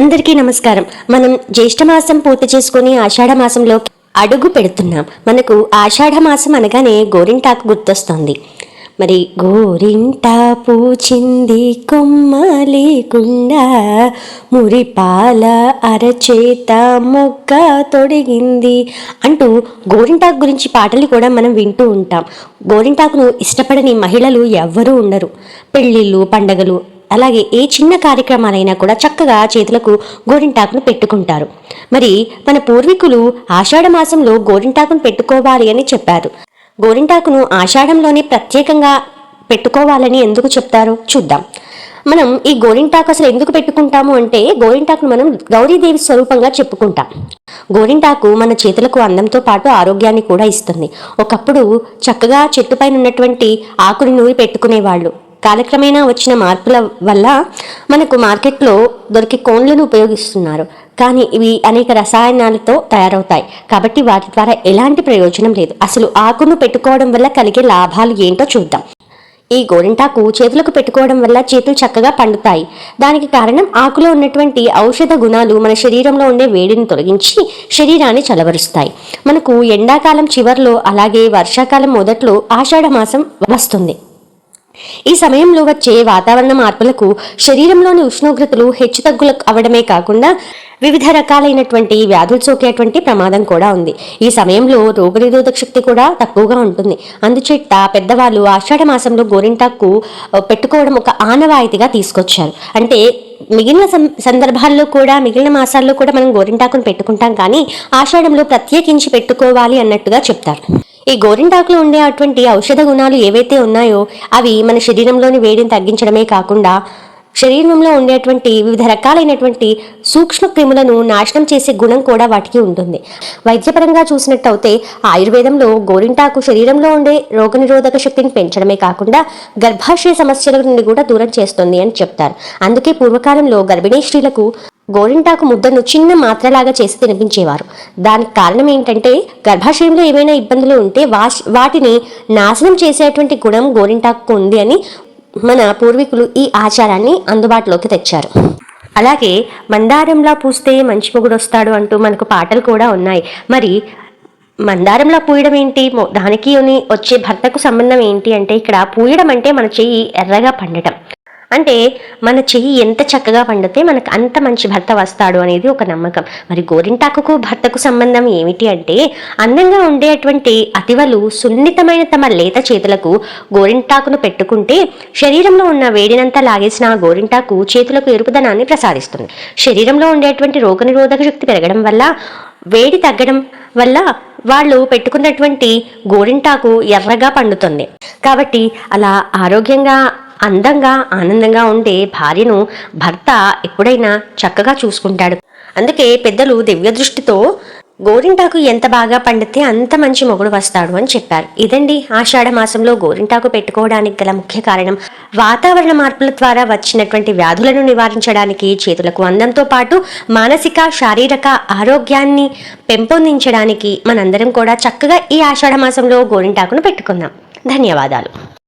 అందరికీ నమస్కారం. మనం జ్యేష్ఠ మాసం పూర్తి చేసుకుని ఆషాఢ మాసంలో అడుగు పెడుతున్నాం. మనకు ఆషాఢ మాసం అనగానే గోరింటాకు గుర్తొస్తుంది. మరి గోరింట పూచింది కొమ్మ లేకుండా, మురిపాల అరచేత మొగ్గ తొడిగింది అంటూ గోరింటాకు గురించి పాటలు కూడా మనం వింటూ ఉంటాం. గోరింటాకును ఇష్టపడని మహిళలు ఎవ్వరూ ఉండరు. పెళ్ళిళ్ళు, పండగలు, అలాగే ఏ చిన్న కార్యక్రమాలైనా కూడా చక్కగా చేతులకు గోరింటాకును పెట్టుకుంటారు. మరి మన పూర్వీకులు ఆషాఢ మాసంలో గోరింటాకును పెట్టుకోవాలి అని చెప్పారు. గోరింటాకును ఆషాఢంలోనే ప్రత్యేకంగా పెట్టుకోవాలని ఎందుకు చెప్తారో చూద్దాం. మనం ఈ గోరింటాకు అసలు ఎందుకు పెట్టుకుంటాము అంటే, గోరింటాకును మనం గౌరీదేవి స్వరూపంగా చెప్పుకుంటాం. గోరింటాకు మన చేతులకు అందంతో పాటు ఆరోగ్యాన్ని కూడా ఇస్తుంది. ఒకప్పుడు చక్కగా చెట్టుపైన ఉన్నటువంటి ఆకుని నూరి పెట్టుకునేవాళ్ళు. కాలక్రమేణా వచ్చిన మార్పుల వల్ల మనకు మార్కెట్లో దొరికే కోన్లను ఉపయోగిస్తున్నారు. కానీ ఇవి అనేక రసాయనాలతో తయారవుతాయి కాబట్టి వాటి ద్వారా ఎలాంటి ప్రయోజనం లేదు. అసలు ఆకును పెట్టుకోవడం వల్ల కలిగే లాభాలు ఏంటో చూద్దాం. ఈ గోరింటాకు చేతులకు పెట్టుకోవడం వల్ల చేతులు చక్కగా పండుతాయి. దానికి కారణం ఆకులో ఉన్నటువంటి ఔషధ గుణాలు మన శరీరంలో ఉండే వేడిని తొలగించి శరీరాన్ని చలవరుస్తాయి. మనకు ఎండాకాలం చివర్లో, అలాగే వర్షాకాలం మొదట్లో ఆషాఢ మాసం వస్తుంది. ఈ సమయంలో వచ్చే వాతావరణ మార్పులకు శరీరంలోని ఉష్ణోగ్రతలు హెచ్చుతగ్గులు అవడమే కాకుండా వివిధ రకాలైనటువంటి వ్యాధులు సోకేటువంటి ప్రమాదం కూడా ఉంది. ఈ సమయంలో రోగనిరోధక శక్తి కూడా తక్కువగా ఉంటుంది. అందుచేత పెద్దవాళ్ళు ఆషాఢ మాసంలో గోరింటాకు పెట్టుకోవడం ఒక ఆనవాయితీగా తీసుకొచ్చారు. అంటే మిగిలిన సందర్భాల్లో కూడా, మిగిలిన మాసాల్లో కూడా మనం గోరింటాకును పెట్టుకుంటాం, కానీ ఆషాఢంలో ప్రత్యేకించి పెట్టుకోవాలి అన్నట్టుగా చెప్తారు. ఈ గోరింటాకులో ఉండే అటువంటి ఔషధ గుణాలు ఏవైతే ఉన్నాయో అవి మన శరీరంలోని వేడిని తగ్గించడమే కాకుండా శరీరంలో ఉండేటువంటి వివిధ రకాలైనటువంటి సూక్ష్మ క్రిములను నాశనం చేసే గుణం కూడా వాటికి ఉంటుంది. వైద్యపరంగా చూసినట్టయితే ఆయుర్వేదంలో గోరింటాకు శరీరంలో ఉండే రోగనిరోధక శక్తిని పెంచడమే కాకుండా గర్భాశయ సమస్యల నుండి కూడా దూరం చేస్తుంది అని చెప్తారు. అందుకే పూర్వకాలంలో గర్భిణీ స్త్రీలకు గోరింటాకు ముద్దను చిన్న మాత్రలాగా చేసి తినిపించేవారు. దానికి కారణం ఏంటంటే, గర్భాశయంలో ఏమైనా ఇబ్బందులు ఉంటే వాటిని నాశనం చేసేటువంటి గుణం గోరింటాకు ఉంది అని మన పూర్వీకులు ఈ ఆచారాన్ని అందుబాటులోకి తెచ్చారు. అలాగే మందారంలా పూస్తే మంచి మొగుడు వస్తాడు అంటూ మనకు పాటలు కూడా ఉన్నాయి. మరి మందారంలా పూయడం ఏంటి, దానికి వచ్చే భర్తకు సంబంధం ఏంటి అంటే, ఇక్కడ పూయడం అంటే మన చెయ్యి ఎర్రగా పండటం. అంటే మన చెయ్యి ఎంత చక్కగా పండితే మనకు అంత మంచి భర్త వస్తాడు అనేది ఒక నమ్మకం. మరి గోరింటాకుకు భర్తకు సంబంధం ఏమిటి అంటే, అందంగా ఉండేటువంటి అతివలు సున్నితమైన తమ లేత చేతులకు గోరింటాకును పెట్టుకుంటే శరీరంలో ఉన్న వేడినంతా లాగేసిన గోరింటాకు చేతులకు ఎరుపుదనాన్ని ప్రసాదిస్తుంది. శరీరంలో ఉండేటువంటి రోగనిరోధక శక్తి పెరగడం వల్ల, వేడి తగ్గడం వల్ల వాళ్ళు పెట్టుకున్నటువంటి గోరింటాకు ఎర్రగా పండుతుంది. కాబట్టి అలా ఆరోగ్యంగా, అందంగా, ఆనందంగా ఉండే భార్యను భర్త ఎప్పుడైనా చక్కగా చూసుకుంటాడు. అందుకే పెద్దలు దివ్య దృష్టితో గోరింటాకు ఎంత బాగా పండితే అంత మంచి మొగుడు వస్తాడు అని చెప్పారు. ఇదండి ఆషాఢ మాసంలో గోరింటాకు పెట్టుకోవడానికి గల ముఖ్య కారణం. వాతావరణ మార్పుల ద్వారా వచ్చినటువంటి వ్యాధులను నివారించడానికి, చేతులకు అందంతో పాటు మానసిక, శారీరక ఆరోగ్యాన్ని పెంపొందించడానికి మనందరం కూడా చక్కగా ఈ ఆషాఢ మాసంలో గోరింటాకును పెట్టుకుందాం. ధన్యవాదాలు.